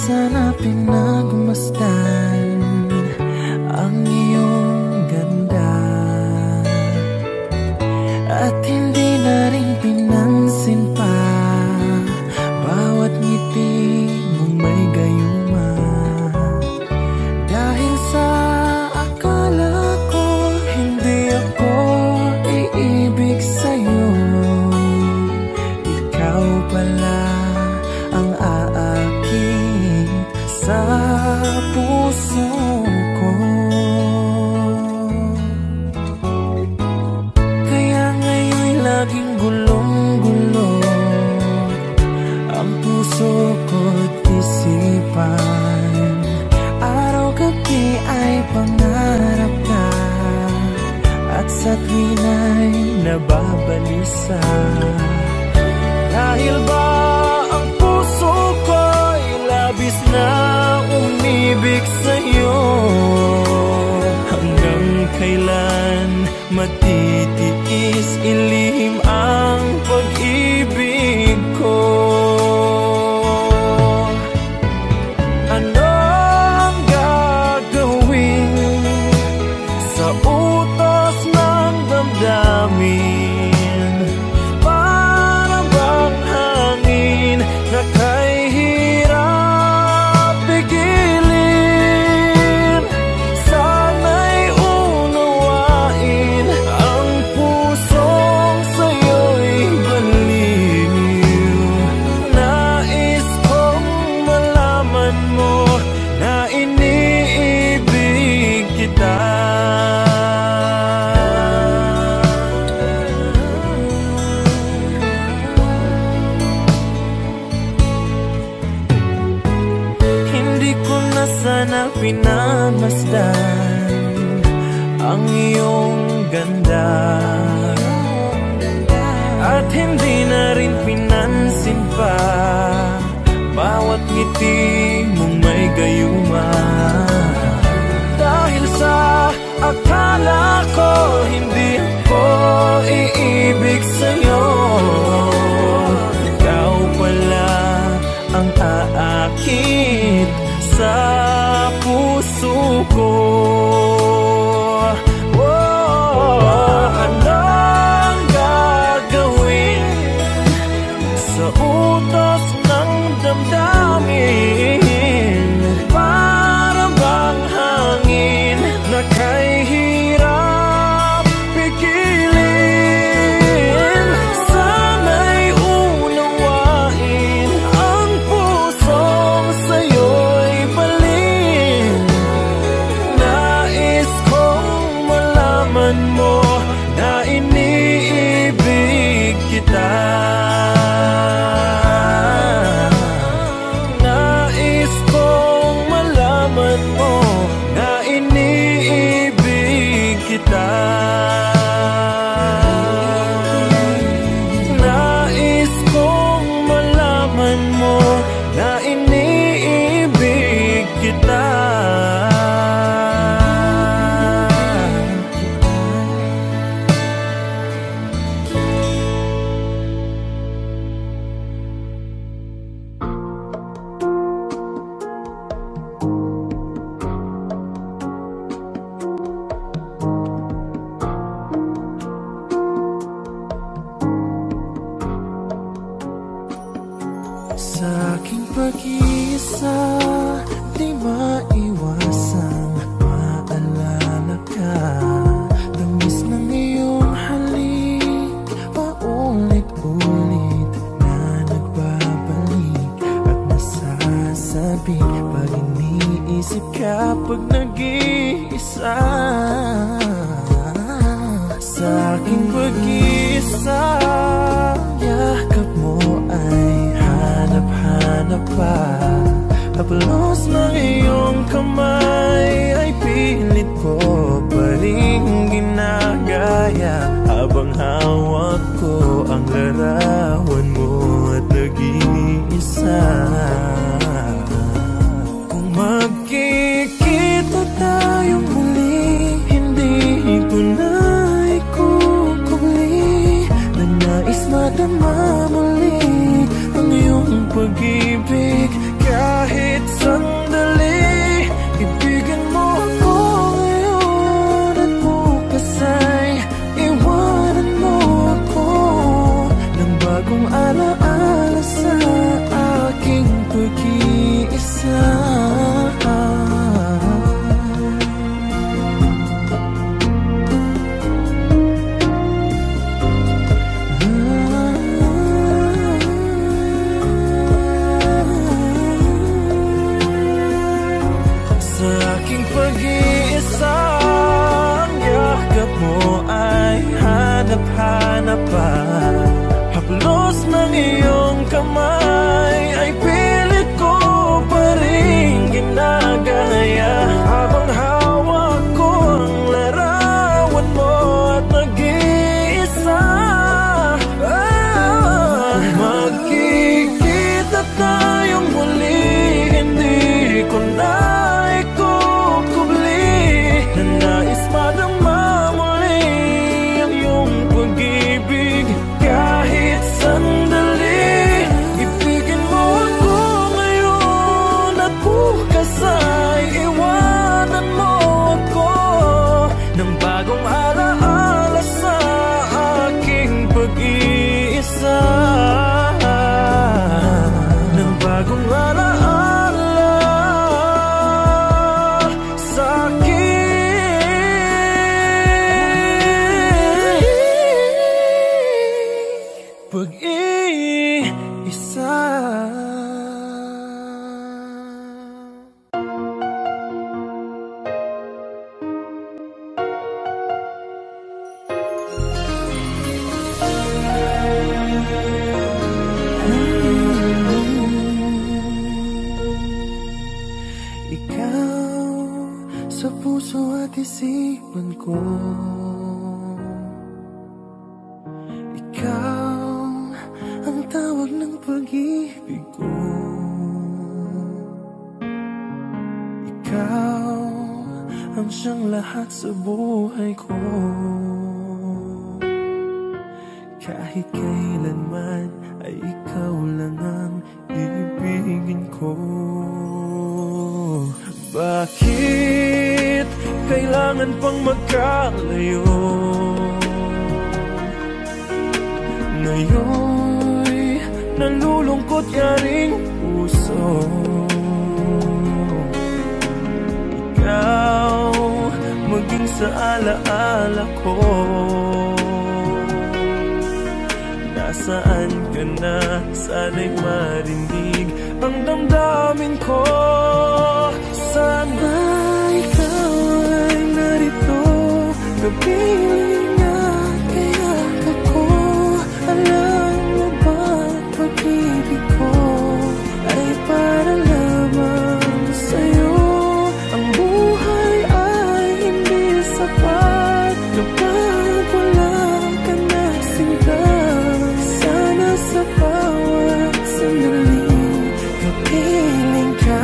sana pinagmasdan ang iyong ganda, at hindi na rin pinansin pa bawat ngiti mong may gayuma. Dahil sa akala ko hindi ako iibig sa'yo, ikaw pala ang aakit sa puso ko. Kaya ngayon'y laging gulong-gulo ang puso ko't isipan. Araw-gabi ay pangarap ka, at sa tuwina'y nababalisa. Dahil ba ang puso ko'y labis na umibig sa'yo? Hanggang kailan matitiis ilihim ang pag-ibig ko? Ano ang gagawin sa utos ng damdamin? Para bang hangin na kay hirap pigilin? Sana'y unawain ang pusong sa'yo'y baliw. Nais kong malaman mo na iniibig kita. Hindi ko na sana pinagmasdan ang iyong ganda, at hindi na rin pinansin pa bawat ngiti mong may gayuma. Dahil sa akala ko hindi ako iibig sa'yo, ikaw pala ang aakit sa puso ko. Ano ang gagawin sa utos ng damdamin? Para bang hangin na kay hirap pigilin? Sana'y unawain ang pusong sa'yo'y baliw. Nais kong malaman mo na iniibig kita. Nais kong malaman mo na iniibig kita. Nais kong malaman mo na iniibig kita. Sa aking pag-iisa, di maiwasang maalala ka. Tamis ng iyong halik, paulit-ulit na nagbabalik, at nasasabi pag iniisip ka pag nag-iisa. Sa aking pag-iisa, yakap mo ay hanap-hanap pa. Haplos ng iyong kamay ay pilit ko pa rin ginagaya, habang hawak ko ang larawan mo at nag-iisa. Kung magkikita tayong muli, hindi ko na ikukubli na nais madama muli ang iyong pag-ibig kahit sa puso at isipan ko. Ikaw ang tawag ng pag-ibig ko. Ikaw ang siyang lahat sa buhay ko. Kahit kailanman ay ikaw lang ang ibigin ko. Bakit kailangan pang magkalayo? Ngayon'y nalulungkot yaring puso. Ikaw maging sa alaala ko. Nasaan ka na? Sana'y marinig ang damdamin ko. Sana ikaw ay narito, kapiling at kayakap ko. Alam mo ba, pag-ibig ko ay para lamang sa'yo. Ang buhay ay hindi sapat kapag wala ka na sinta. Sana sa bawat sandali kapiling ka.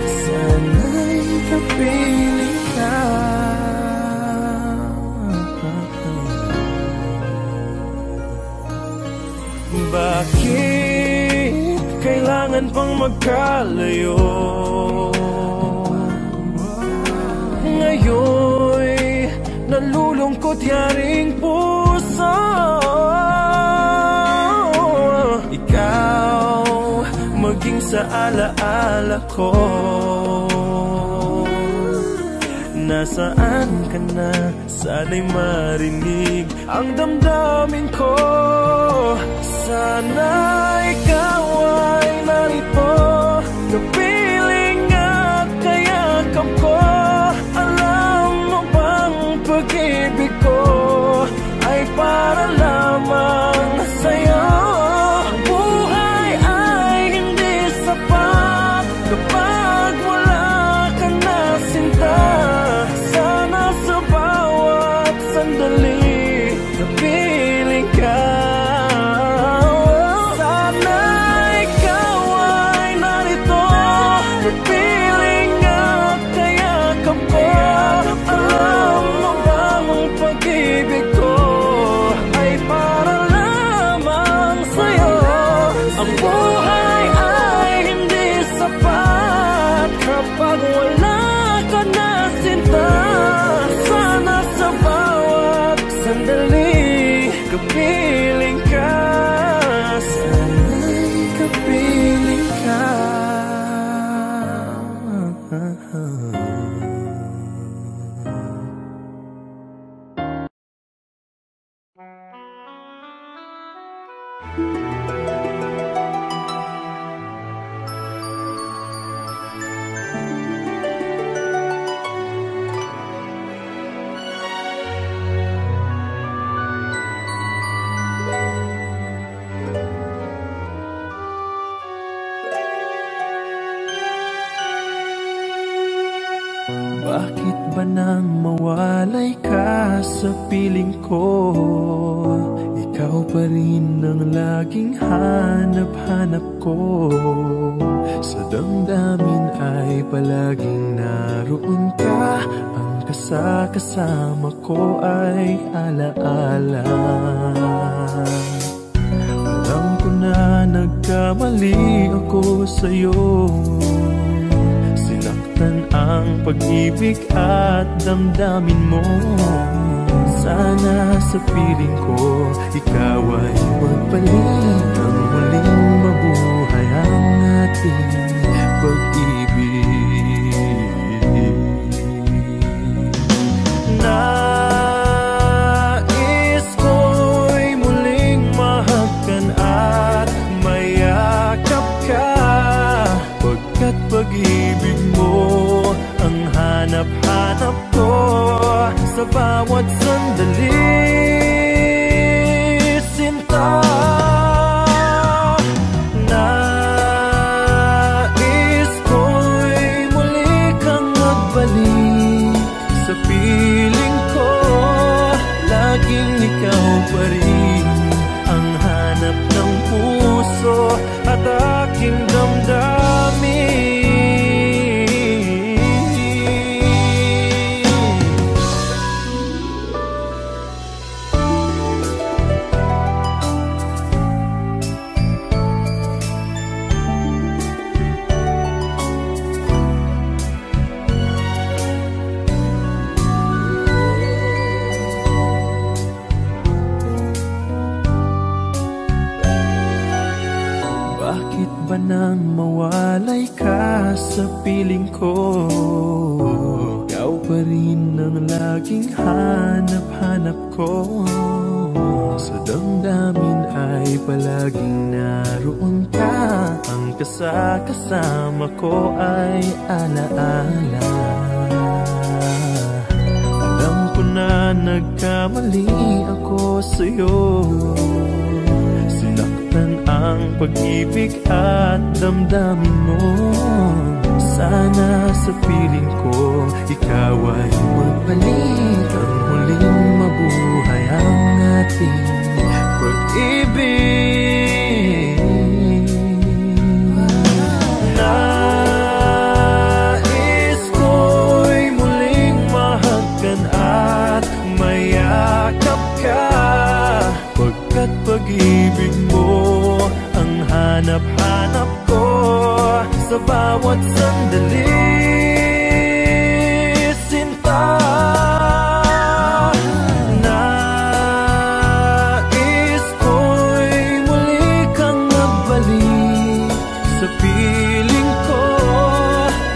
Sana'y kapiling ka. Bakit kailangan pang magkalayo? Ngayon'y nalulungkot yaring puso. Ikaw maging sa alaala ko. Nasaan ka na? Sana'y marinig ang damdamin ko. Sana ikaw ay narito, kapiling at kayakap ko. Alam mo bang pag-ibig ko ay para lamang sa'yo. Ang buhay ay hindi sapat kapag wala ka na sinta. Sana sa bawat sandali kapiling ka. Sana ikaw ay narito, kapiling at kayakap ko. Alam mo bang ang pag-ibig ko ay para lamang sa'yo. Ang buhay ay hindi sapat kapag wala ka na sinta. Sana sa bawat sandali kapiling ka. Sana'y kapiling ka. Bakit ba nang mawalay ka sa piling ko? Ikaw pa rin ang laging hanap-hanap ko. Sa damdamin ay palaging naroon ka. Ang kasama ko ay alaala. Alam ko na nagkamali ako sa'yo. Sinaktan ang pag-ibig at damdamin mo. Sana sa piling ko ikaw ay magpalit. Ang muling mabuhay ang ating pag-ibig. Nais ko'y muling mahagkan at mayakap ka. Pagkat pag-ibig mo ang hanap-hanap ko sa bawat sandali, sinta. Nais ko'y muli kang magbalik nang mawalay ka sa piling ko. Ikaw pa rin ang laging hanap-hanap ko. Sa damdamin ay palaging naroon ka. Ang kasama ko ay alaala. Alam ko na nagkamali ako sa'yo. Sinaktan ang pag-ibig at damdamin mo. Sana sa piling ko ikaw ay magbalik. Ang huling mabuhay ang ating pag-ibig. Nais ko'y muling mahagkan at mayakap ka, pagkat pag-ibig mo ang hanap-hanap ko sa bawat sandali. Sinta, nais ko'y muli kang magbalik sa piling ko.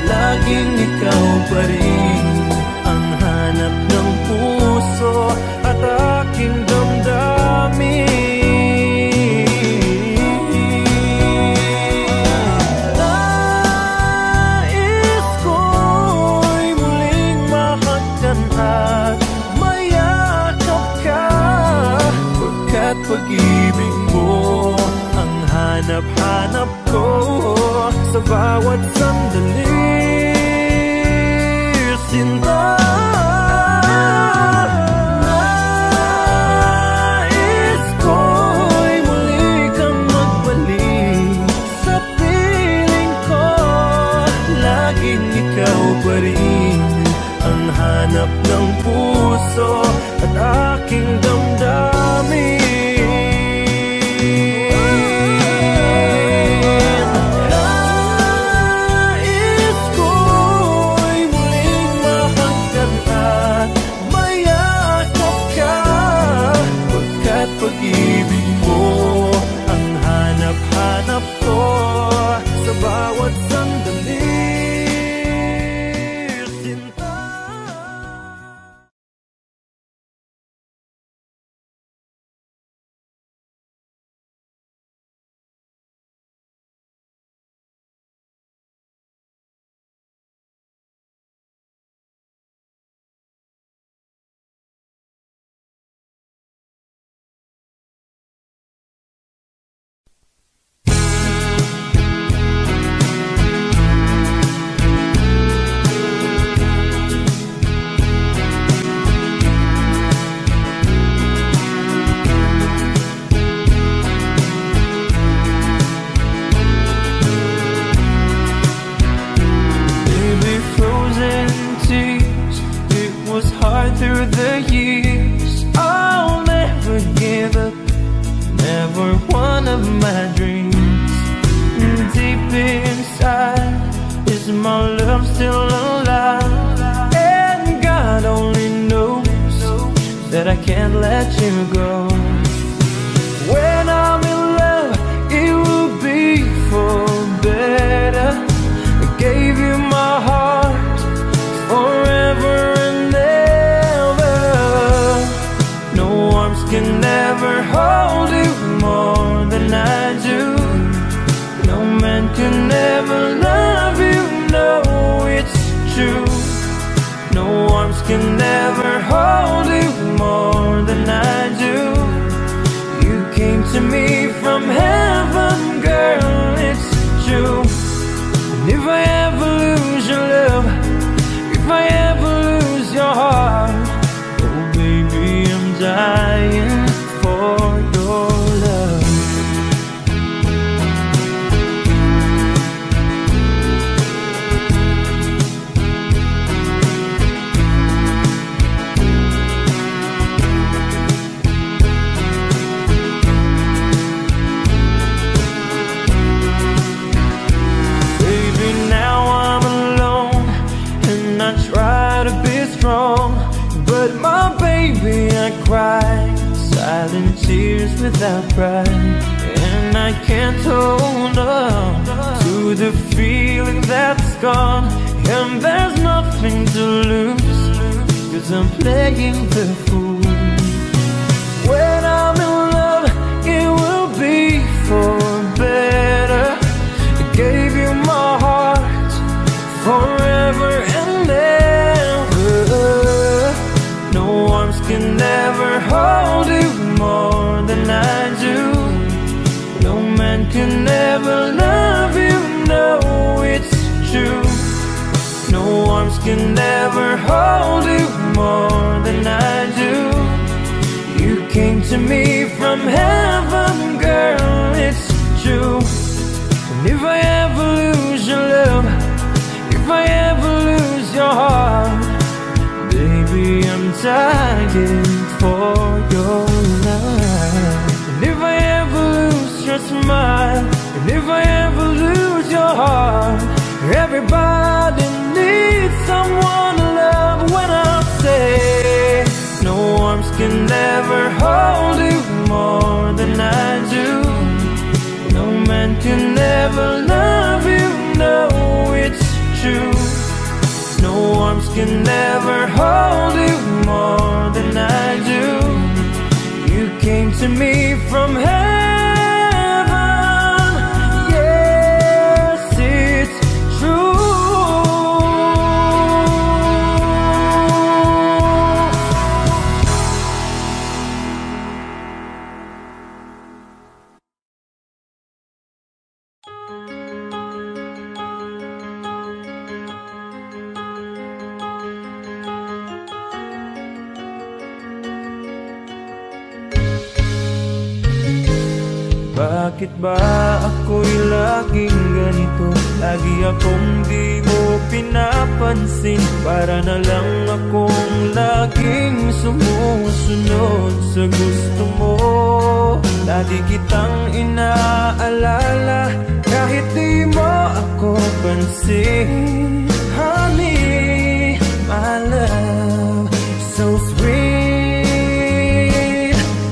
Laging ikaw pa rin ang hanap ng puso at aking damdamin. Pag-ibig mo ang hanap-hanap ko sa bawat sandali. Sinta, nais ko'y muli kang magbalik sa piling ko. Laging ikaw pa rin ang hanap ng puso at aking damdamin. Pag-ibig mo ang hanap-hanap ko sa bawat sandali. Sinta. Through the years, I'll never give up, never one of my dreams. Deep inside, is my love still alive? And God only knows that I can't let you go. When I'm in love, it will be for better. I gave you my heart forever and ever. Can never hold you more than I do. No man can never love you, no, it's true. No arms can never hold you more than I do. You came to me from heaven, girl, it's true. And if I ever lose your love, if I ever lose your heart, oh baby, I'm dying for your love. Baby, now I'm alone and I try to be strong, but my baby, I cry silent tears without pride. And I can't hold on to the feeling that's gone. And there's nothing to lose, 'cause I'm playing the fool. When I'm in love, it will be for better. I gave you my heart forever and ever. No arms can ever hold you more than I do. No man can ever love you, no, it's true. No arms can ever hold you more than I do. You came to me from heaven, girl, it's true. And if I ever lose your love, if I ever lose your heart, baby, I'm dying for your love. And if I ever lose your smile, and if I ever lose your heart, everybody needs someone to love. When I say no arms can ever hold you more than I do. No man can ever love you, no, it's true. No arms can ever hold you more than I do. You came to me from heaven, yes, it's true. Bakit ba ako'y laging ganito? Lagi akong di mo pinapansin. Para na lang akong laging sumusunod sa gusto mo. Lagi kitang inaalala kahit di mo ako pansin. Honey, my love, so sweet.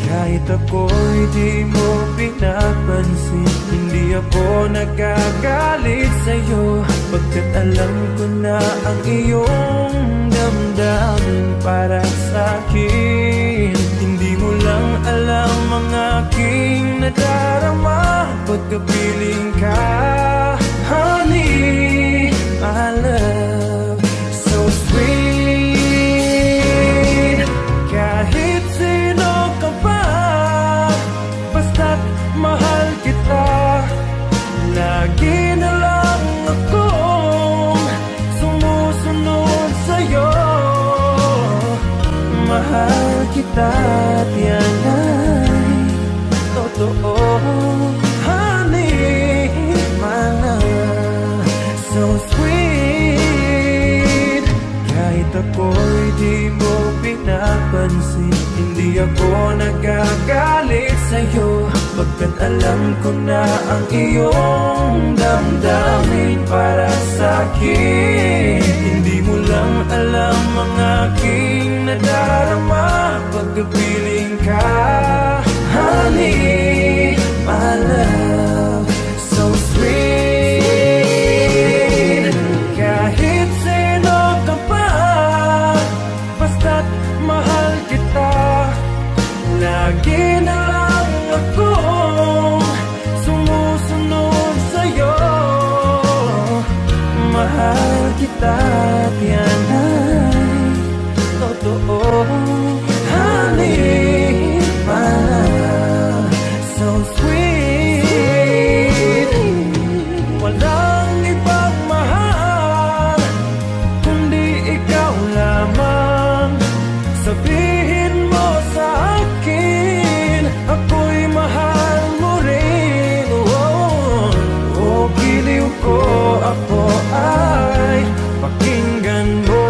Kahit ako'y di mo pinapansin, hindi ako nagagalit sa'yo, pagkat alam ko na ang iyong damdamin para sa'kin. Hindi mo lang alam ang aking nadarama pagkapiling ka. Honey, my love, so sweet. Kahit sino ka pa, basta't mahal kita. Lagi na lang akong sumusunod sa'yo. Mahal kita at yan ay totoo. Honey, my love, so sweet. Kahit ako'y di mo pinapansin, hindi ako nagagalit sa'yo, pagkat alam ko na ang iyong damdamin para sa'kin. Hindi mo lang alam ang aking nadarama pagkapiling ka. Honey, my love, so sweet. Kahit sino ka pa, basta't mahal kita. Lagi na lang akong sumusunod sa'yo. Mahal kita at yan ay totoo. Honey, my love, so sweet. Walang ibang mahal kundi ikaw lamang. Sabihin mo sa akin, ako'y mahal mo rin. Oh, oh, giliw ko, ako ay pakinggan mo.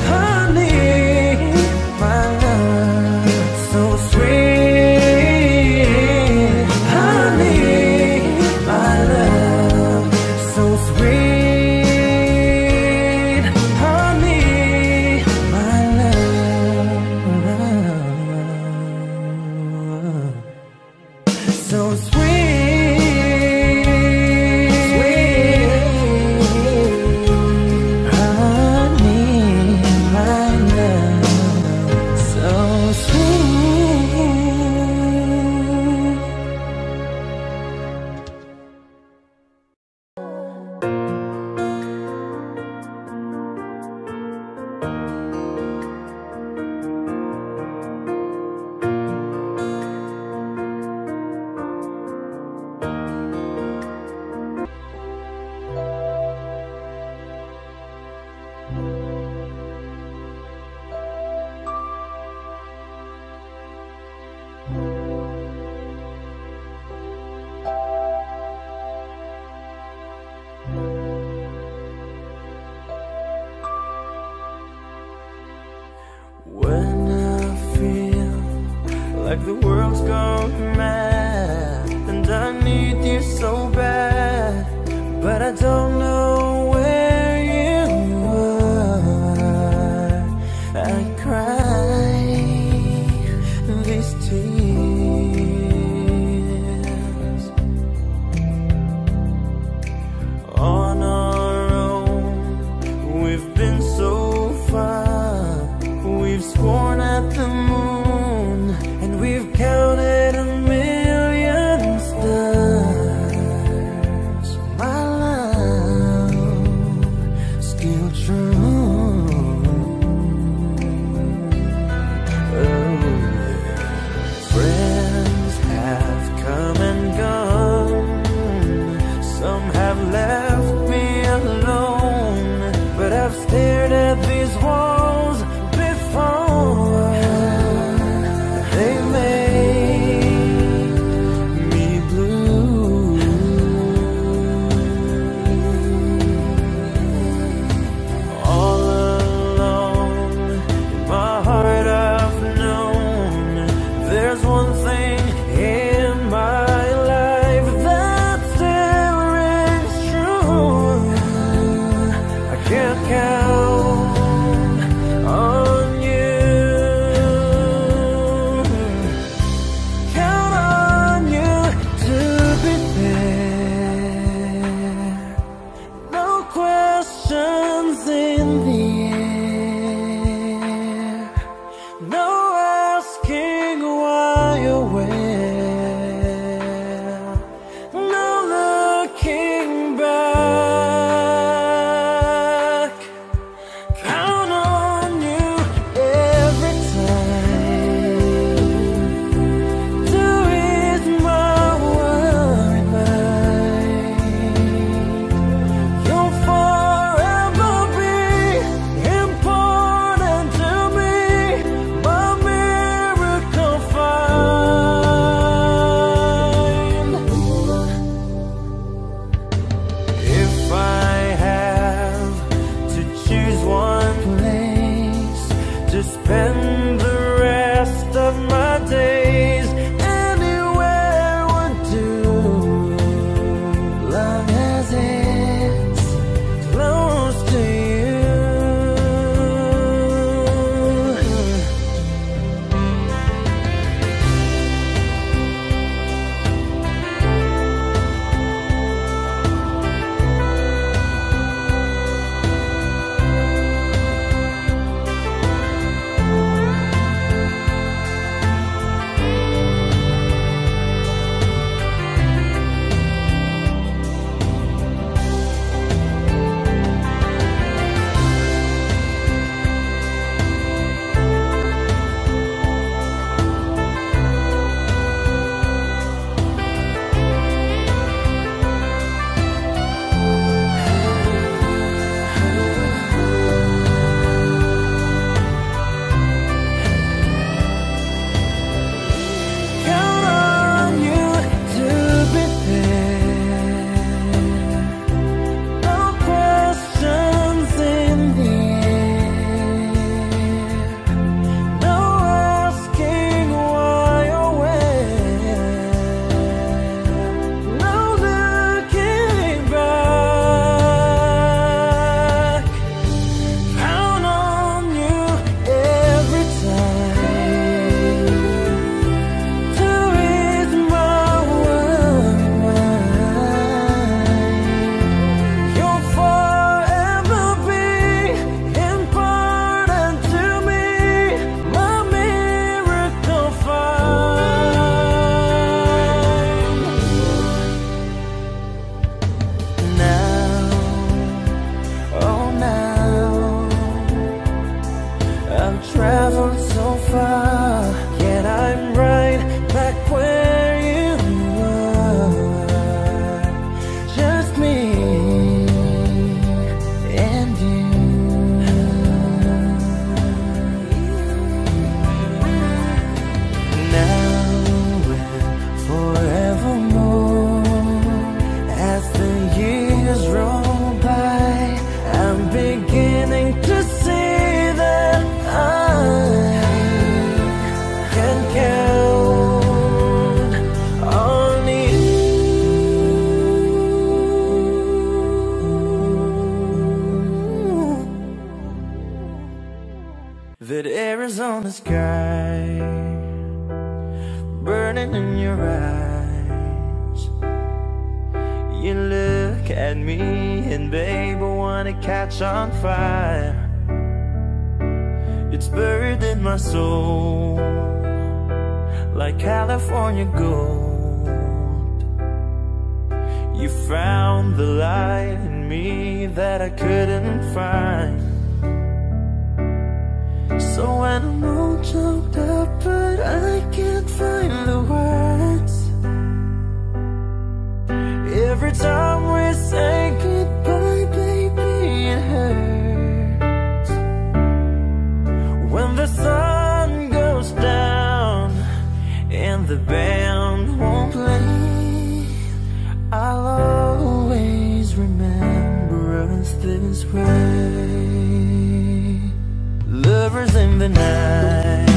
Honey, my When I feel like the world's gone mad and I need you so bad, but I don't know where you are. I cry these tears on our own. We've been so far, we've sworn at the moon, and we've counted a million stars. My love, still true. Oh, friends have come and gone, some have left me alone, but I've stared at these walls before. They made me blue. All along in my heart I've known there's one thing in my life that still rings true. I can't count on you, count on you to be there. No questions in the air, no asking why or where, no looking back. Count on you every time to ease my worried mind. You'll forever be important to me, my miracle find. If I have to choose one place to spend the rest of my days, anywhere would do, long as it's close to you. Count on you to be there. No questions in the air, no asking why or where, no looking back. Count on you every time to ease my worried mind. You'll forever be important to me, my miracle find. Now, oh now, I've traveled so far, yet I'm right back where you were. Just me and you. Now and forevermore, as the years roll by, I'm beginning to see that I on the sky, burning in your eyes. You look at me and babe, I wanna catch on fire. It's buried in my soul like California gold. You found the light in me that I couldn't find. So when I'm all choked up but I can't find the words, every time we say goodbye, baby, it hurts. When the sun goes down and the band won't play, I'll always remember us this way. Lovers in the night,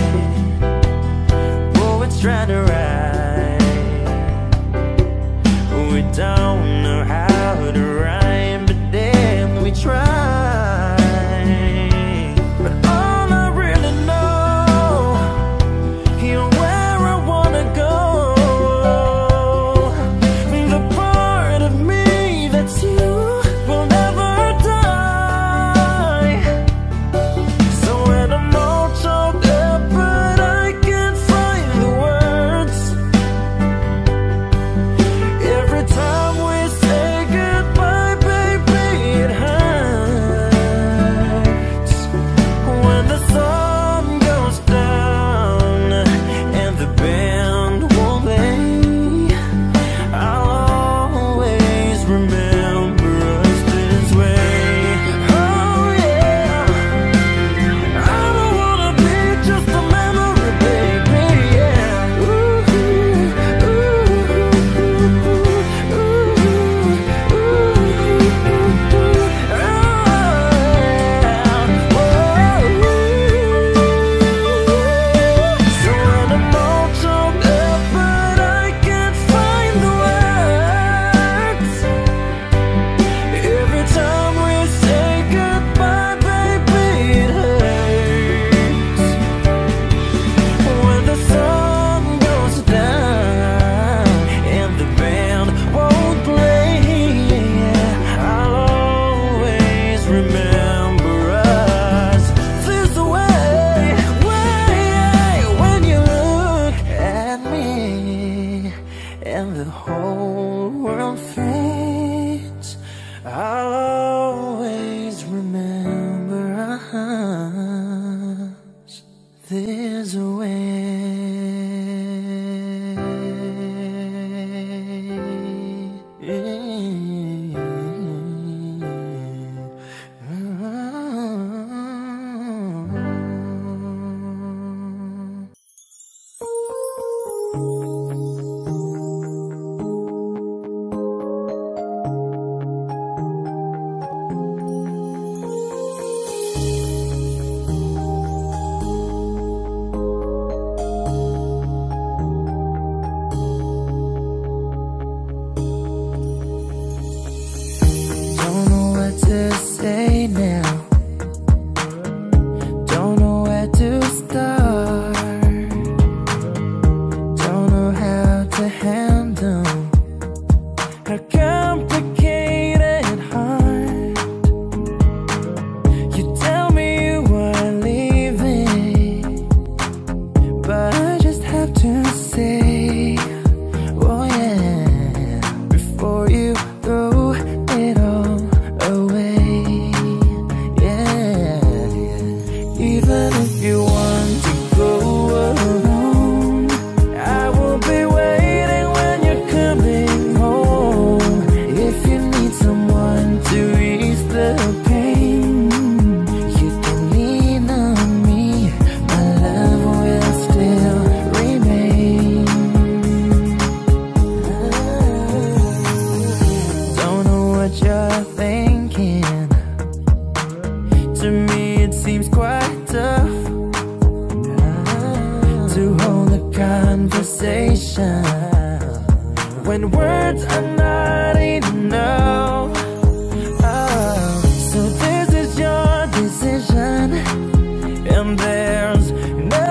poets try to write. We don't know how to rhyme, but then we try. But all I really know, you're where I wanna go. The part of me that's you will never die. So when I'm all choked up but I can't find the words, every time we say goodbye, baby, it hurts. When the sun goes down and the band won't play, I'll always remember us this way. Oh yeah, I don't wanna be just a memory, baby, yeah. Ooh, ooh, so when I'm all choked up but I can't find the words, every time we say goodbye, baby, it hurts. When the sun goes down and the band won't play, I'll always remember us this way. When you look at me and the whole world fades, I'll always remember us this way. Don't know what to say now, don't know where to start, don't know how to handle a complicated heart. You tell me you are leaving, but I just have to say, oh yeah, before you throw it all away, yeah. Even if you want to go alone, I will be waiting when you're coming home. If you need someone to ease the pain, you can lean on me, my love will still remain. Don't know what you're thinking, to me it seems quite tough to hold a conversation when words are not enough. So this is your decision, and there's no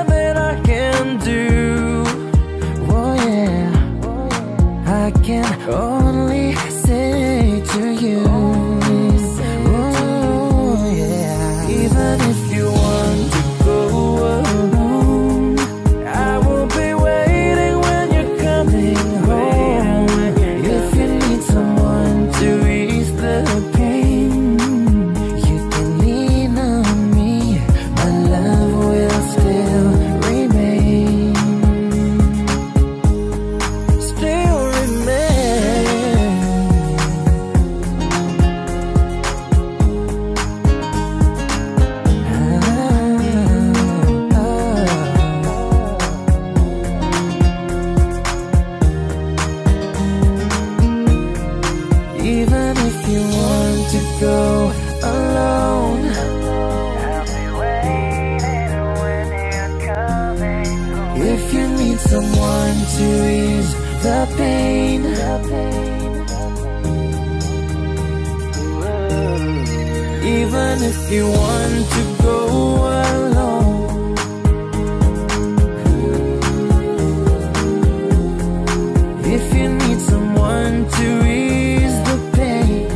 only say to you, oh yeah, even if you want to go alone, I will be waiting when you're coming home. If you need someone to ease the pain, you can lean on me, my love will still remain. Still remain. Even if you want to go alone, I'll be waiting when you're coming home. If you need someone to ease the pain, even if you want to go alone, if you need someone to ease the pain,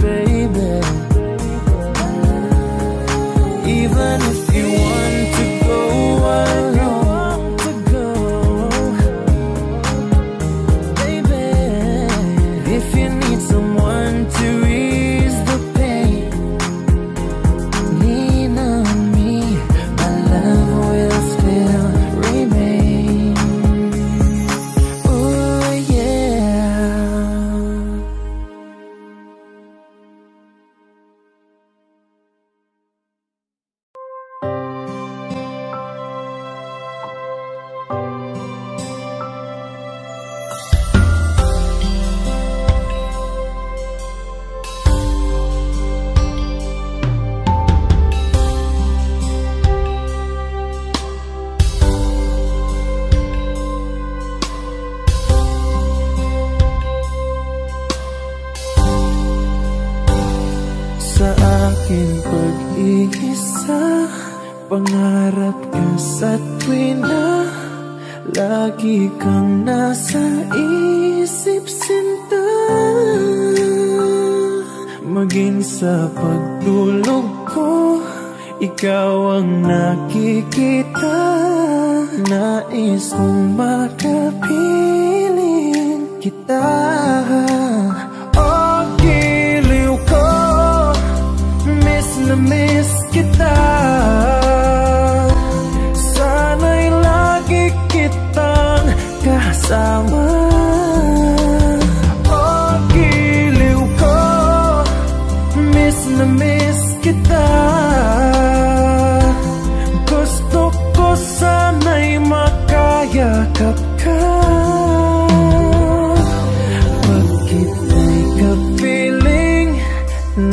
baby, even if you want to go alone, baby, if you need someone to ease the pain, lean on me, my love will still remain. Oh yeah. Sa aking pag-iisa, pangarap ka sa tuwina, lagi kang nasa isip, sinta. Maging sa pagtulog ko, ikaw ang nakikita. Nais kong makapiling kita. Oh, giliw ko, miss na miss kita. Sana'y lagi kitang kasama. Oh, giliw ko, miss na miss kita. Gusto ko sana'y makayakap ka. Pag kita'y kapiling,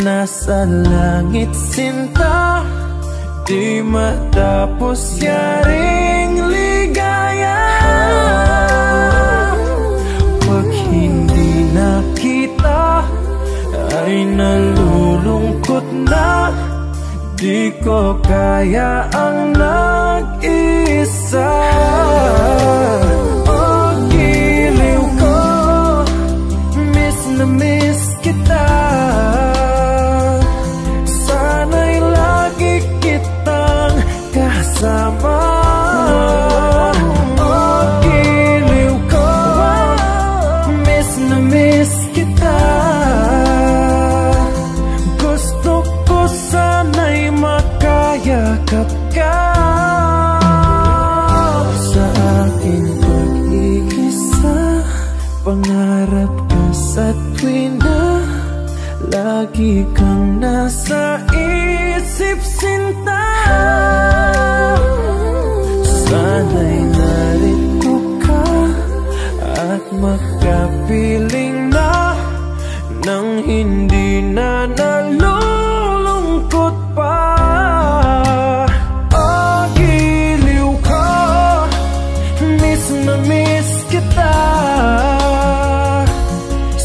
nasa langit, sinta. Di matapos yaring ligaya. Pag hindi nakita, ay nalulungkot na. Di ko kaya ang nag-isa. Oh, giliw ko, miss na miss kita. Sana'y lagi kitang kasama. Oh, giliw ko, miss na miss kita. Gusto ko sana'y makayakap ka. Sa aking pag-iisa, pangarap ka sa tuwina, lagi kang nasa isip, sinta. Sana'y narito ka at makapiling na, nang hindi na nalulungkot pa. Oh, giliw ko, miss na miss kita.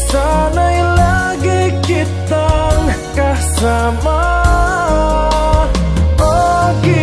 Sana'y lagi kitang kasama. Oh, giliw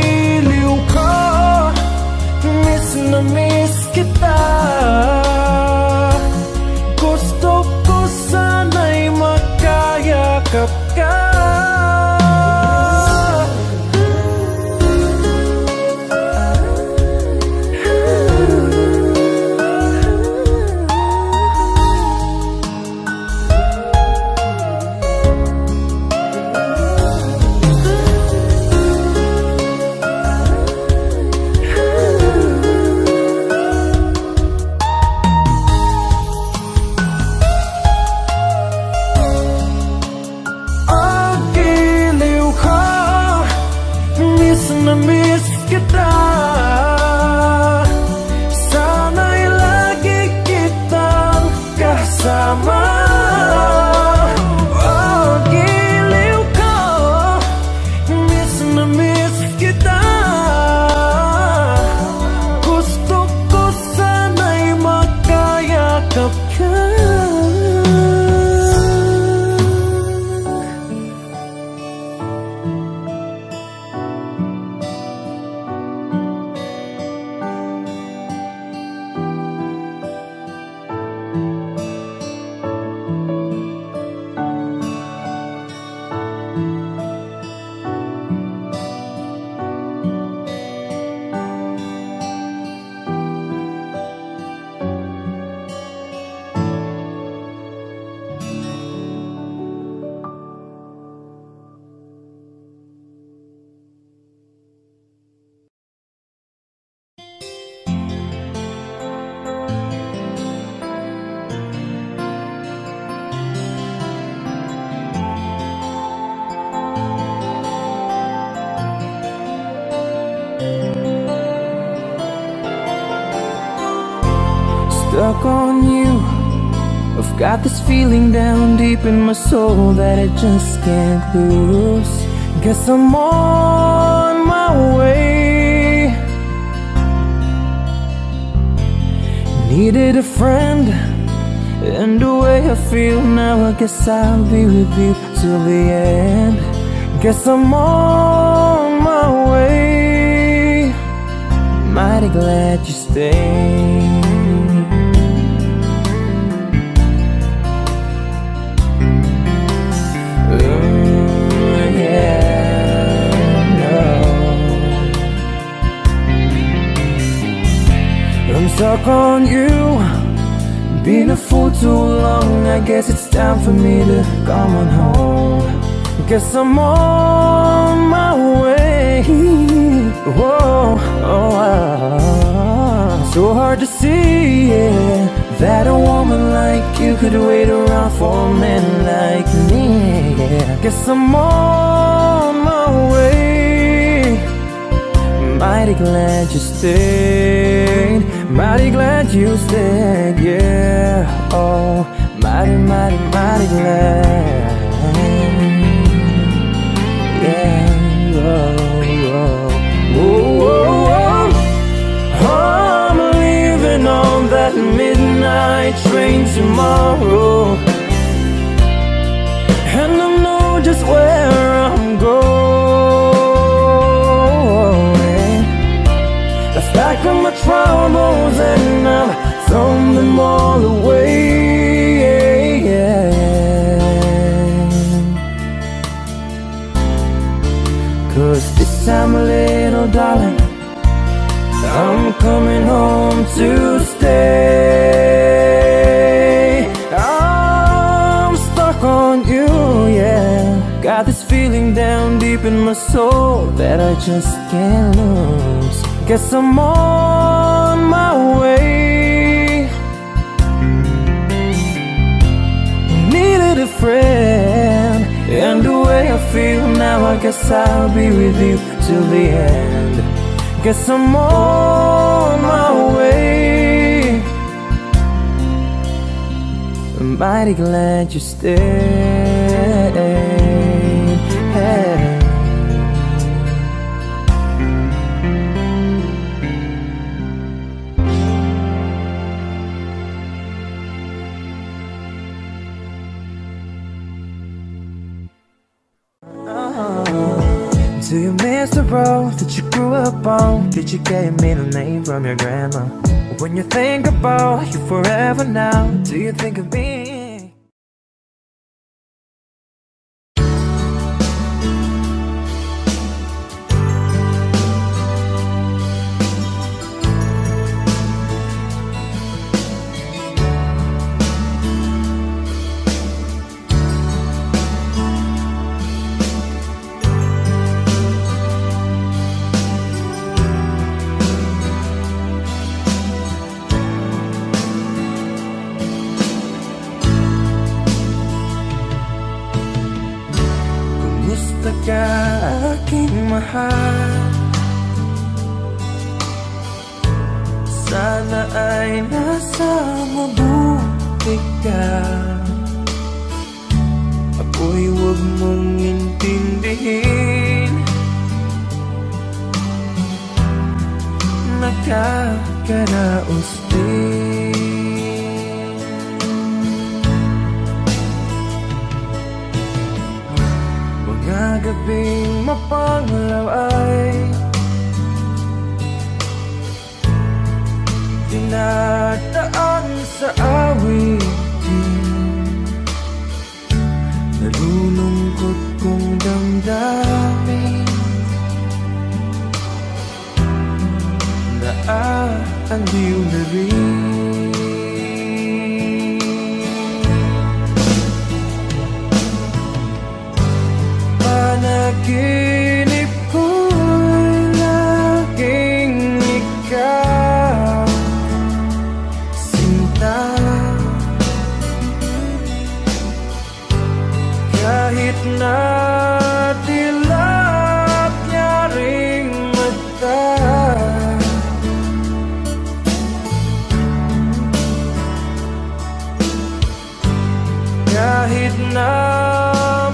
kita. Sana'y lagi kitang kasama. Oh, giliw ko, miss na miss kita. Gusto ko sana'y makayakap ka. Stuck on you, I've got this feeling down deep in my soul that I just can't lose. Guess I'm on my way. Needed a friend, and the way I feel now, I guess I'll be with you till the end. Guess I'm on my way. Mighty glad you stayed. I'm stuck on you, been a fool too long. I guess it's time for me to come on home. Guess I'm on my way. Whoa, so hard to see, yeah, that a woman like you could wait around for a man like me, yeah. Guess I'm on my way. Mighty glad you stayed. Mighty glad you stayed, yeah. Oh, mighty, mighty, mighty glad. Yeah, oh, oh, oh, oh. I'm leaving on that midnight train tomorrow, and I know just where I'm going. I've packed up my troubles and I've thrown them all away, yeah. 'Cause this time, little darling, I'm coming home to stay. I'm stuck on you, yeah. Got this feeling down deep in my soul that I just can't lose. Guess I'm on my way. Needed a friend, and the way I feel now, I guess I'll be with you till the end. Guess I'm on my way. I'm mighty glad you stayed. Hey. Do you miss the road that you grew up on? Did you get your middle name from your grandma? When you think about you forever now, do you think of me? Aking mahal, Sana ay nasa mabuti ka. Ako'y huwag mong intindihin, nakakaraos din. Mga gabing mapanglaw ay dinadaan sa awitin, nalulungkot kong damdamin, naaaliw na rin. Panaginip ko'y laging ikaw, sinta. Kahit na dilap niya ring mata, kahit na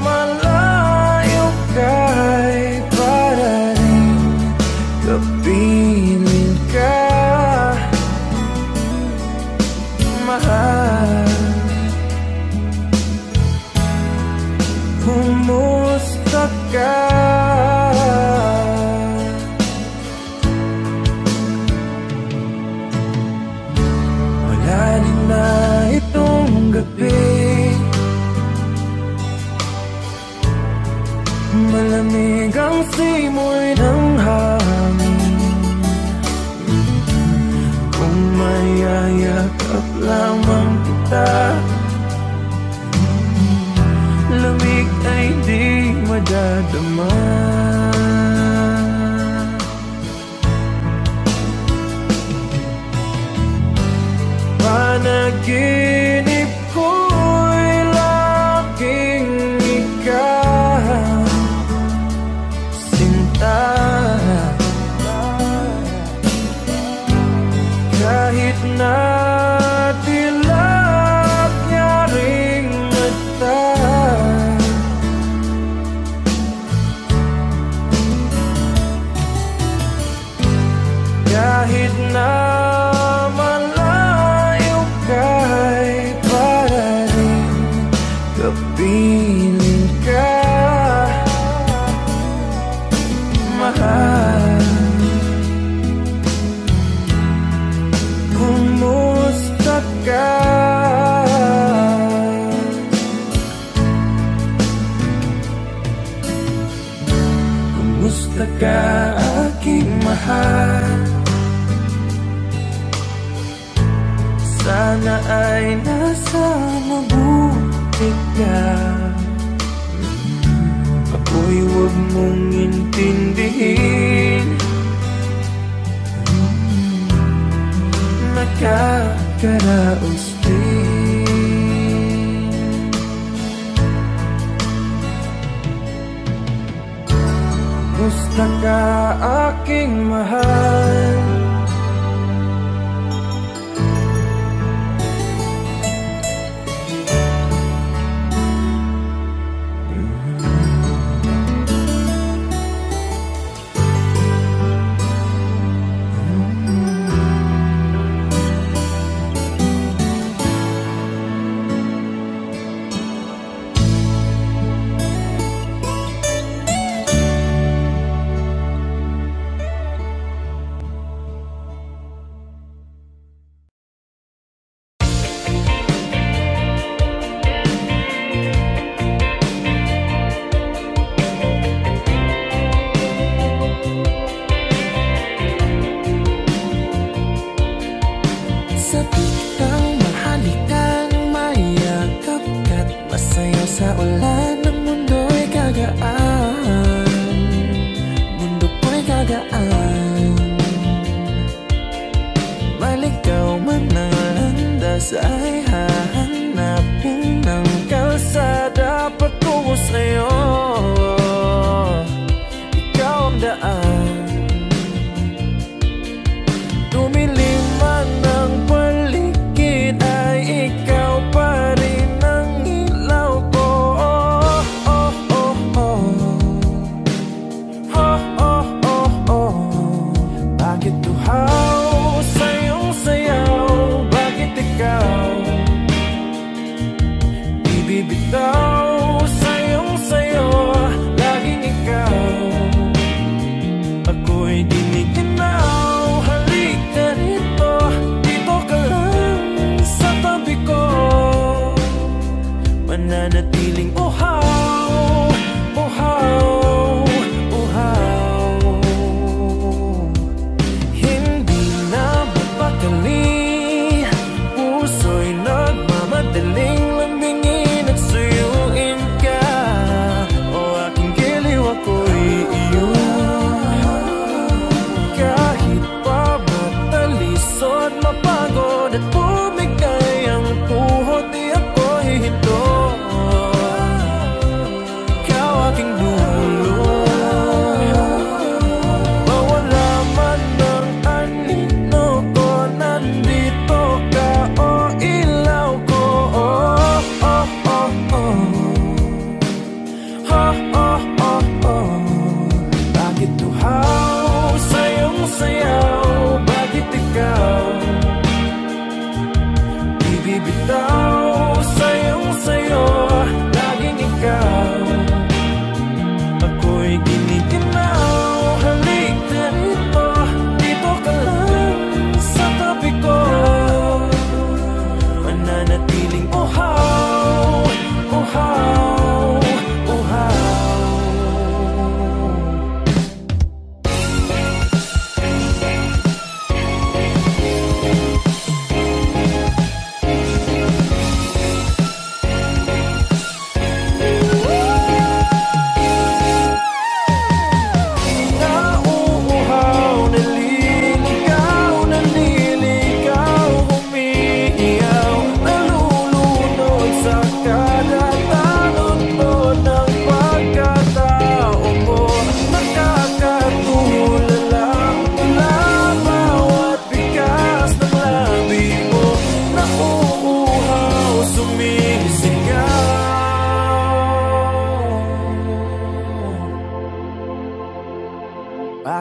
malayo ka'y parating kapiling ka, mahal. Kumusta ka? Malalim na itong gabi, malamig ang simoy ng hangin. Kung mayayakap lamang kita, lamig ay di madadama. Panaginip ko'y laging ikaw, sinta. Kahit na dilap niya ring mata, kahit na malayo ka'y parating kapiling ka, mahal. Kumusta ka? Kumusta ka, aking mahal? Sana ay nasa mabuti ka. Ako'y huwag mong intindihin, nakakaraos din. Kumusta ka, aking mahal? Sa ulan ng mundo'y kagaan, mundo po'y kagaan. Maligaw man ang landas ay hahanapin ng kalsada patungo sa'yo. Ikaw ang daan, tumilim man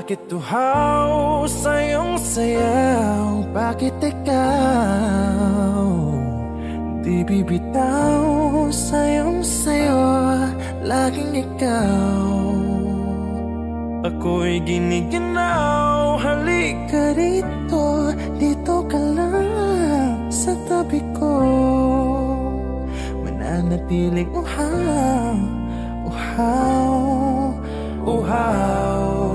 Bakit tuhaw sa iyong sayaw? Bakit ikaw di bibitaw sa iyong sayo? Laging ikaw ako'y giniginaw. Halika dito, dito ka lang sa tabi ko. Mananatiling uhaw, uhaw, uhaw.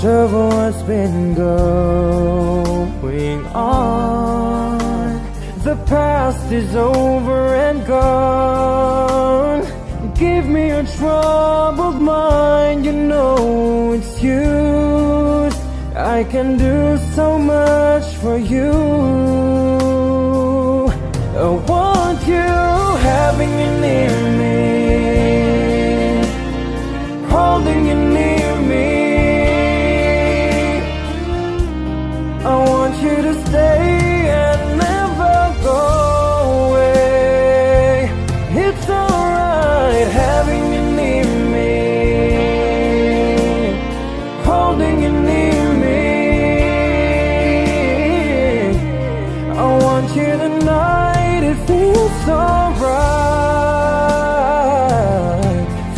Of what's been going on. The past is over and gone. Give me your troubled mind, you know it's used. I can do so much for you. I want you having you near me, holding you near me. I want you to stay and never go away. It's alright having you near me, holding you near me. I want you tonight, it feels alright,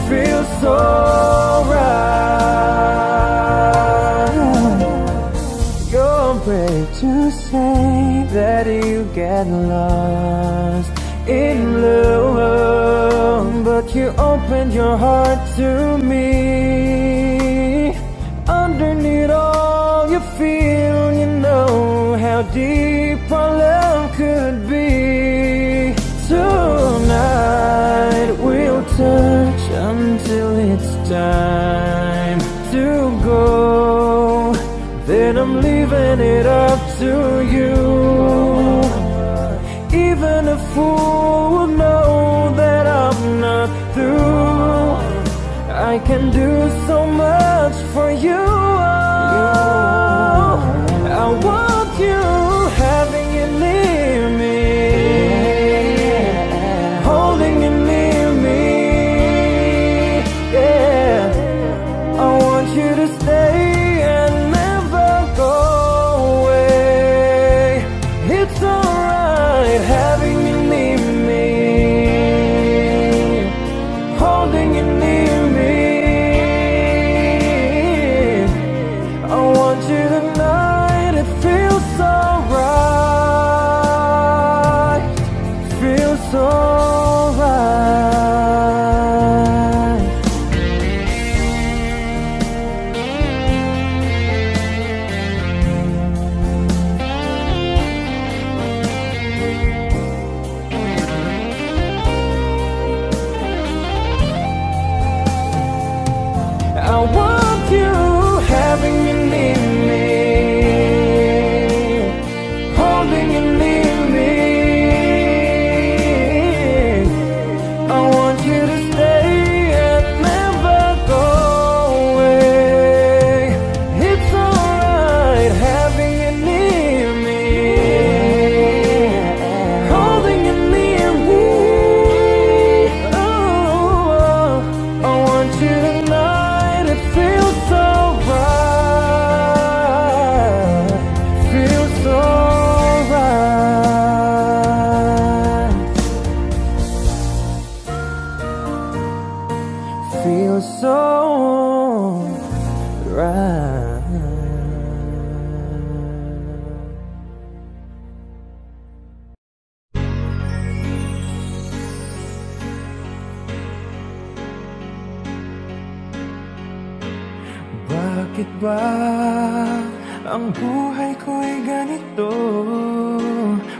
feels alright. To say that you get lost in love, but you opened your heart to me. Underneath all you feel, you know how deep our love could be. Tonight we'll touch until it's time to go. Then I'm leaving it up to you. Even a fool will know that I'm not through. I can do so much for you. I want you having you near me, holding you near me. Yeah, I want you to stay. Having you near me, holding you near me. I want you tonight, it feels so right, feels so right. I want you having you near me, holding you near me. I want you to stay and never go away. It's alright having you near me, holding you near me. Oh, I want you tonight. It feels so right, feels so right, feels so right. Bakit ba ang buhay ko'y ganito?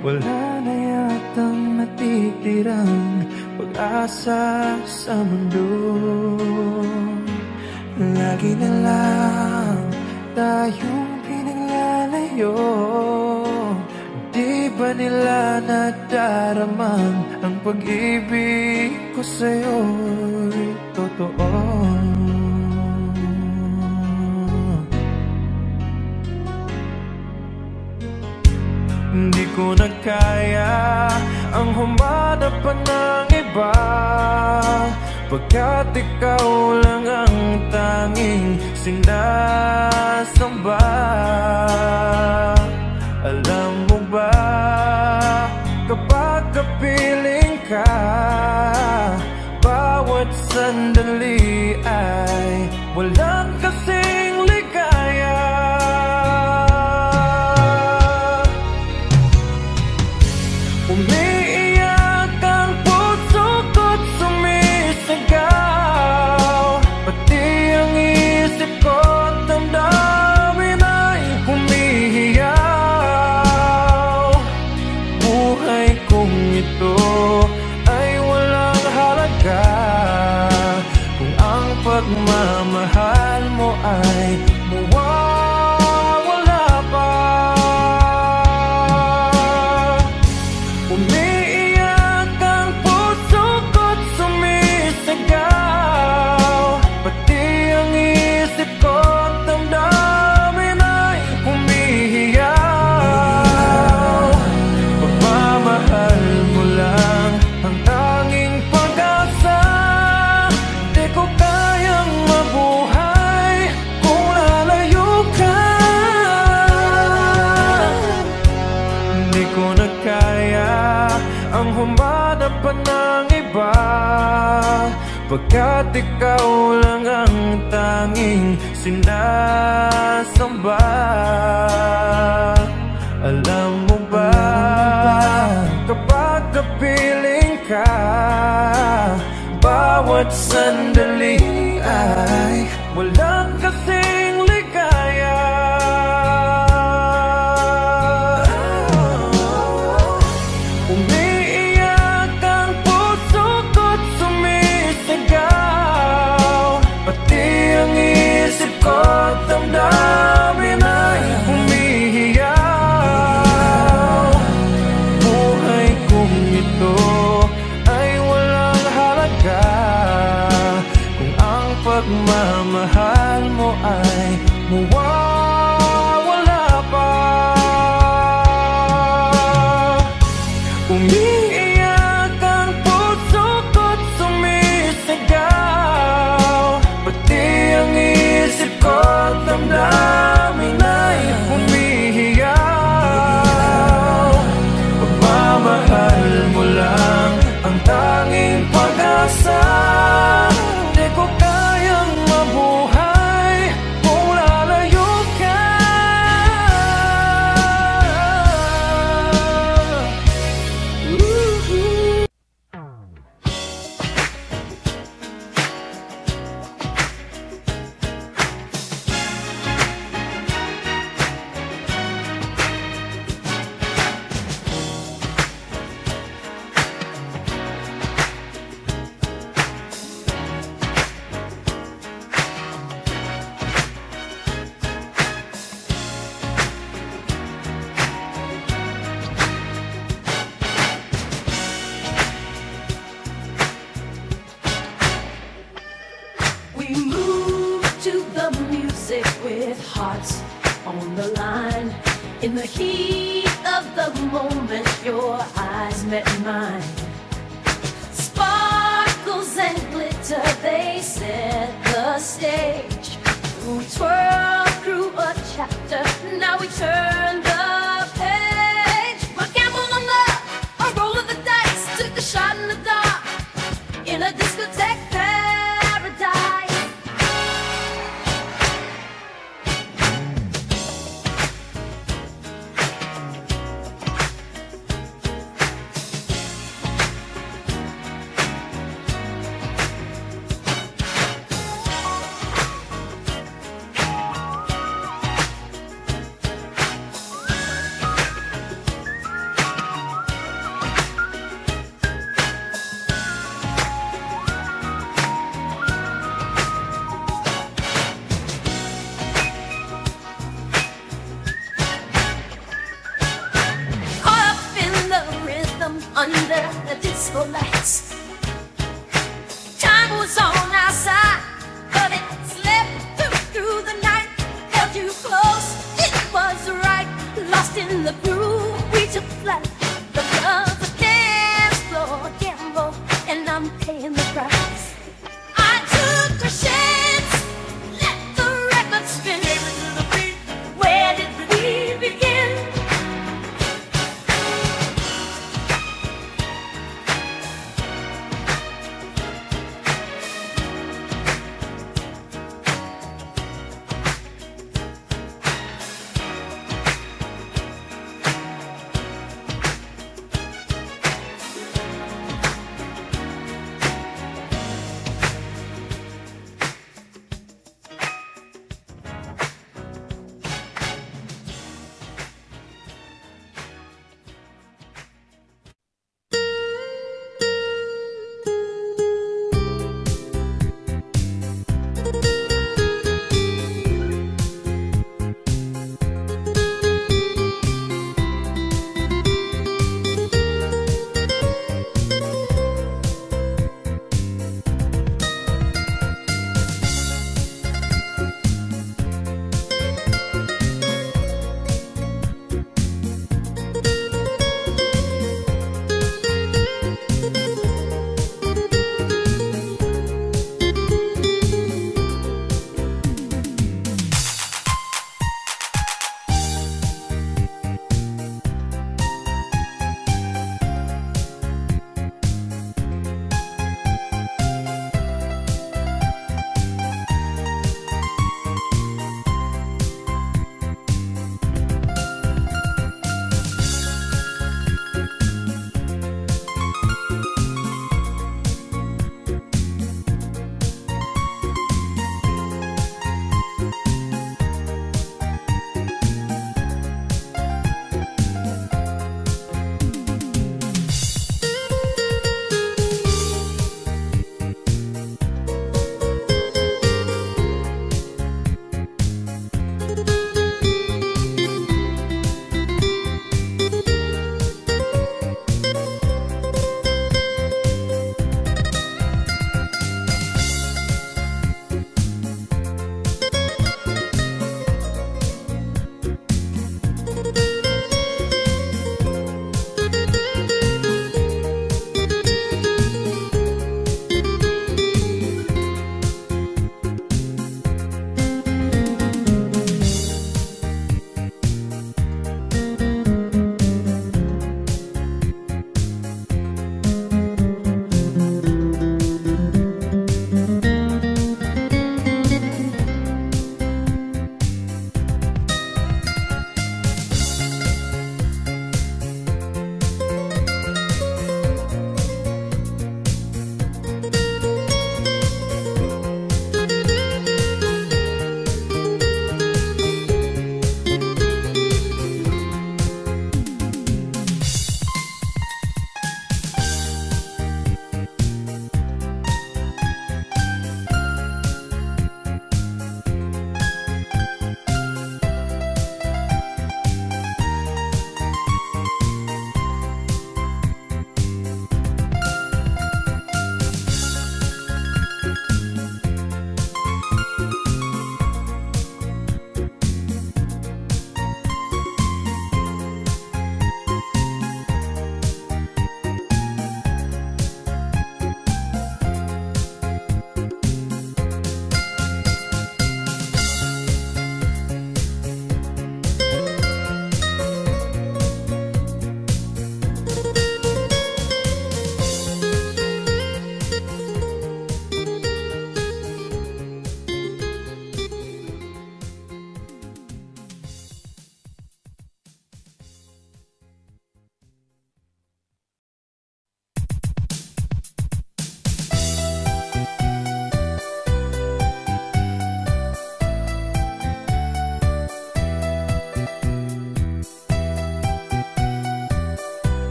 Wala na yatang natitirang pag-asa sa mundo. Lagi na lang tayong pinaglalayo. Di ba nila nadaramang ang pag-ibig ko sa'yo'y totoo? Hindi ko na kaya ang humanap pa ng iba, pagkat ikaw lang ang tanging sinasamba. Alam mo ba, kapag kapiling ka, bawat sandali ay walang kasing ligaya. Umiiyak ang puso ko't sumisigaw, pati ang isip ko't damdamin ay humihiyaw. Buhay kong ito ay walang halaga kung ang pagmamahal mo ay mawawala pa. Umiiyak ang puso ko't sumisigaw, pati ang isip ko't damdamin ay humihiyaw. Pagmamahal mo lang ang tanging pag-asa, di ko kayang mabuhay kung lalayo ka. Di ko na kaya ang humanap pa ng iba, pagkat ikaw lang ang tanging sinasamba. Alam mo ba, kapag kapiling ka, bawat sandali ay walang kasing ligaya. Umiiyak ang puso ko't sumisigaw, pati ang isip ko't damdamin ay humihiyaw. Buhay kong ito ay walang halaga kung ang pagmamahal mo ay mawawala pa. Umiiyak ang puso ko't sumisigaw, pati ang isip ko't damdamin ay humihiyaw. Pagmamahal mo lang ang tanging pag-asa, di ko kayang mabuhay kung lalayo ka. We move to the music with hearts on the line. In the heat of the moment, your eyes met mine. Sparkles and glitter, they set the stage. We twirl through a chapter, now we turn the page. A gamble on love, a roll of the dice, took a shot in the dark, in a discotheque paradise.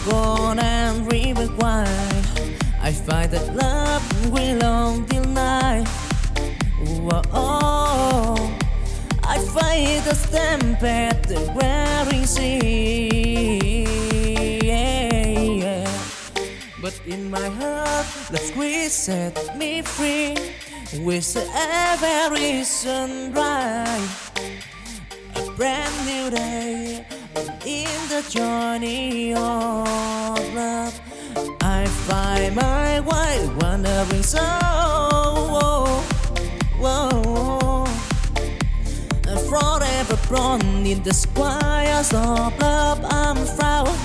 born and river wide. I find that love will long till night. Whoa, I fight the stampede, the wearing sea. But in my heart, the squeeze set me free. With every sunrise, a brand new day. In the journey of love, I find my way, wandering soul. Forever born in the squires of love, I'm proud.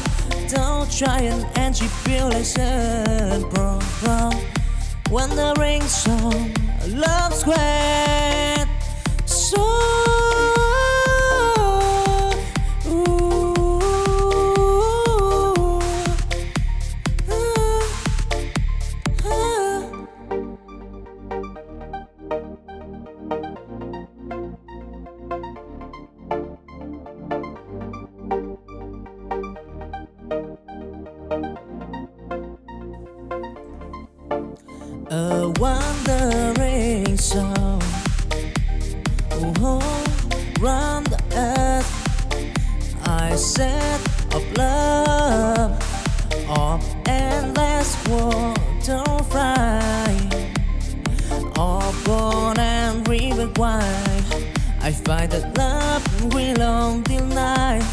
Don't try and tribulation, bro. Wandering song, love squared. So a wandering song, round the earth. I said of love, of endless water fry, of born and river wide. I find that love will long till night.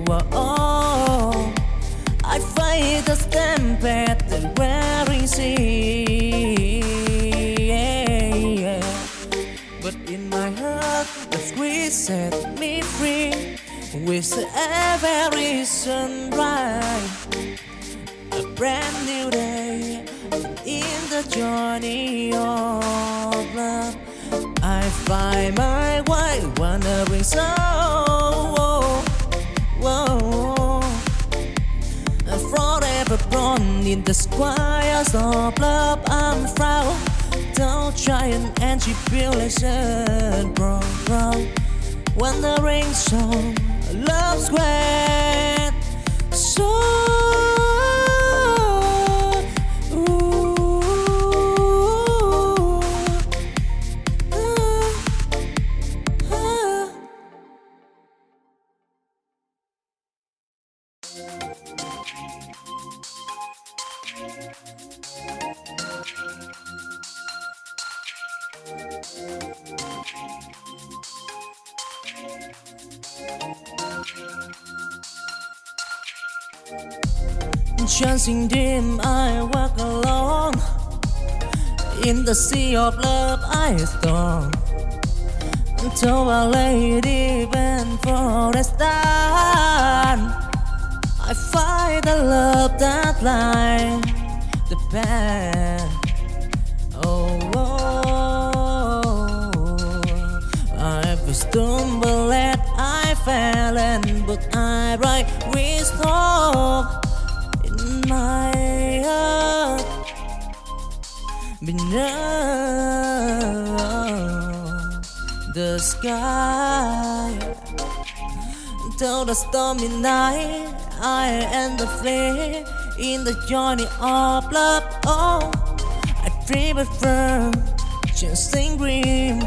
Whoa, I fight the stampede, the wearing sea. But in my heart, the squeeze set me free. With every sunrise, a brand new day. In the journey of love, I find my way, wandering soul. Forever born in the squires of love, I'm proud. Don't try and tribulation, bro. Wandering song, love squared. So chancing dim, I walk alone. In the sea of love, I storm. To a lady bent for a stand. I find the love that lies the path. I've stumbled and I fell, but I rise with hope in my heart. Beneath the sky, till the stormy night, I am the flame in the journey of love. Oh, I dream it firm, chasing green.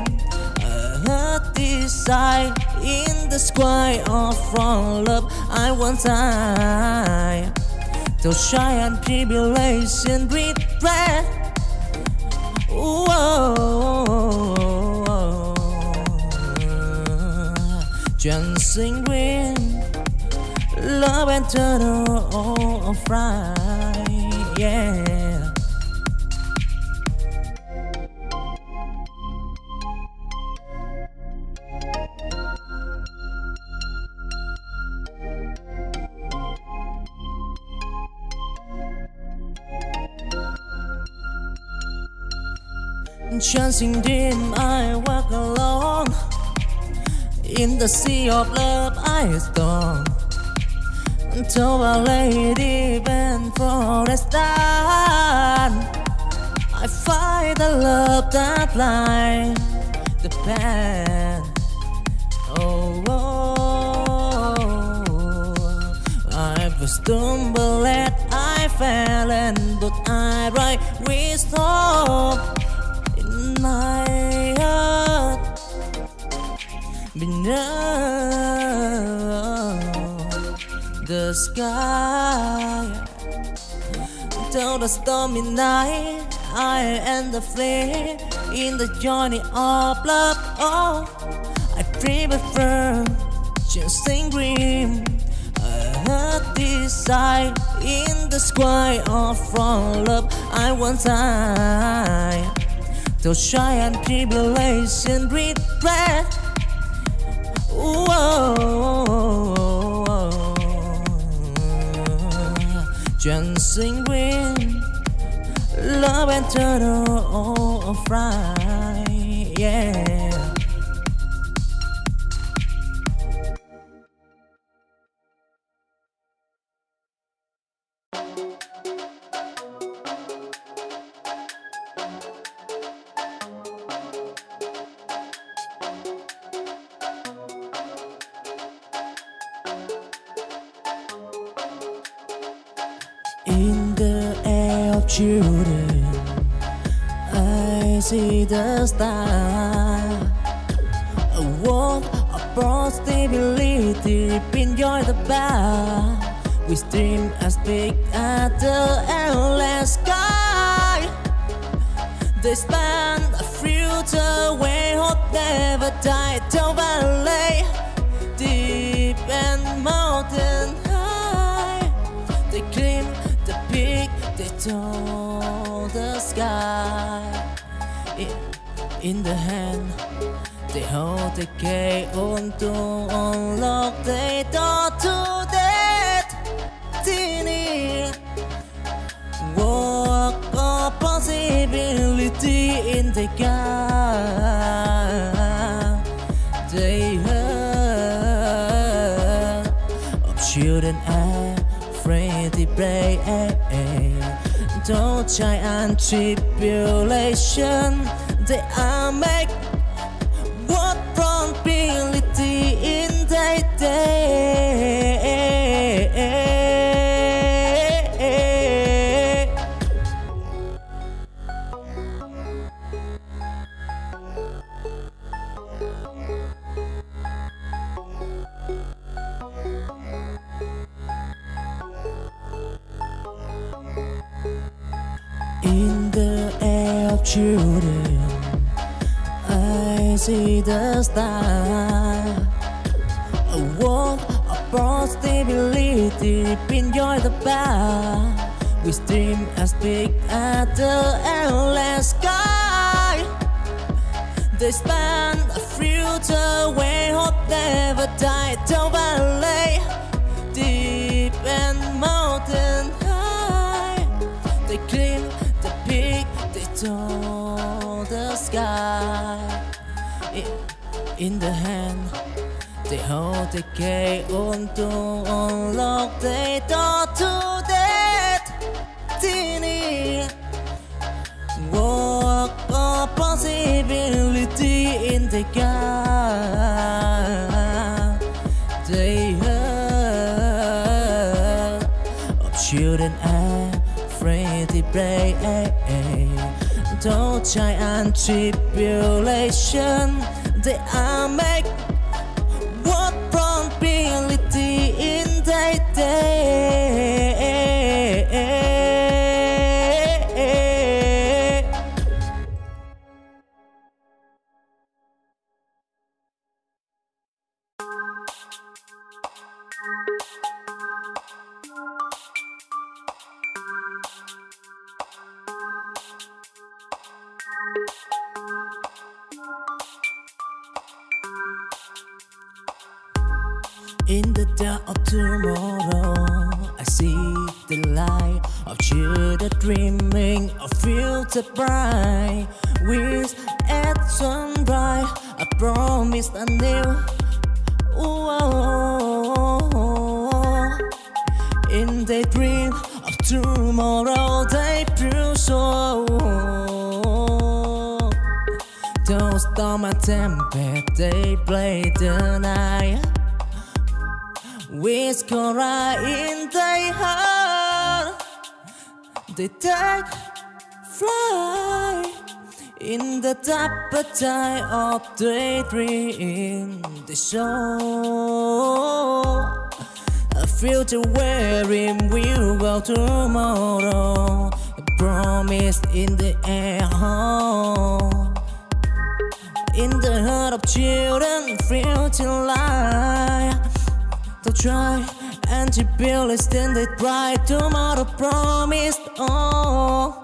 I heard this sight in the sky of from love. I want time to shy and tribulation with breath. Dancing green, love and turtle all right, yeah. Chancing dim, I walk alone. In the sea of love, I storm. To a lady bent for a stand. I find the love that lies the path. I've stumble and I fell, and but I write with hope in my heart. Beneath the sky, till the stormy night, I and the flame in the journey of love. Oh, I prefer chasing dream. I heard this sigh in the sky of from love. I want time to shy and tribulation regret. Chasing dream, love and turtle of fry, yeah. In the air of children, I see the star. A world of possibility, enjoy the bar. We dream as big as the endless sky. They span a future where hope never died. Till valley, deep and mountain high, they climb the peak, they told the sky. In the hand, they hold the key on to unlock the door to destiny. Walk of possibility in the gap. They heard of children afraid to pray. Don't try and tribulation. They are make what probability in their day. In the air of children, I see the star. A world of possibility, enjoy the bar. We dream as big as the endless sky. They span a future where hope never died. Till valley, deep and mountain high, they climb the peak, they told the sky. In the hand, they hold the key on to unlock the door to destiny. Walk of possibility in the gap. They heard of children afraid to pray. Don't try and tribulation. They are make what probability in their day. In the dark of tomorrow, I see the light of children dreaming of future bright. With at sunrise, I promise anew. In the dream of tomorrow, they prove so. Those storm and tempest, they play the night. Whiskora in thy heart, they take fly in the appetite of daydream. They show a future wherein we'll go tomorrow. A promise in the air, in the heart of children, future life. They'll try and to build it, then they try. Tomorrow promised, oh,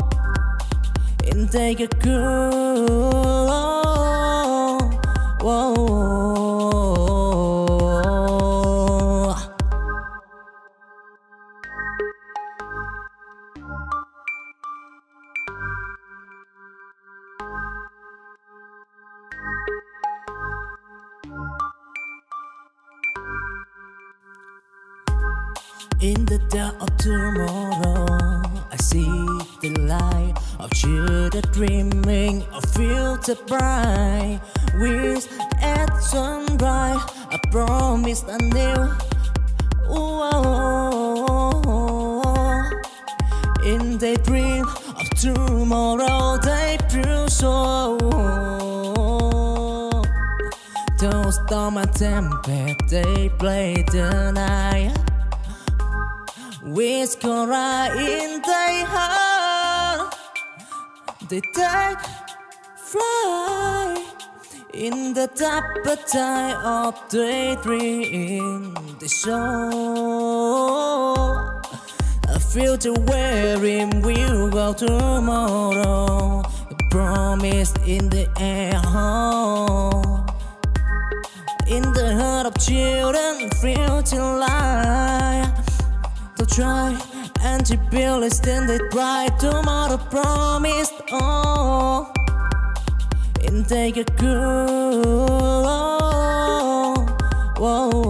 and take a cool, whoa. In the dark of tomorrow, I see the light of children dreaming of future bright. With at sunrise, I promised a new. In the dream of tomorrow, they feel so. Those storm and tempest, they play the night. Whiskora in thy heart, they take fly in the appetite of daydream. They show a future wherein we'll go tomorrow. A promise in the air, in the heart of children, future life. They'll try and to build it, then they try. Tomorrow promised, oh, and take a cool, whoa.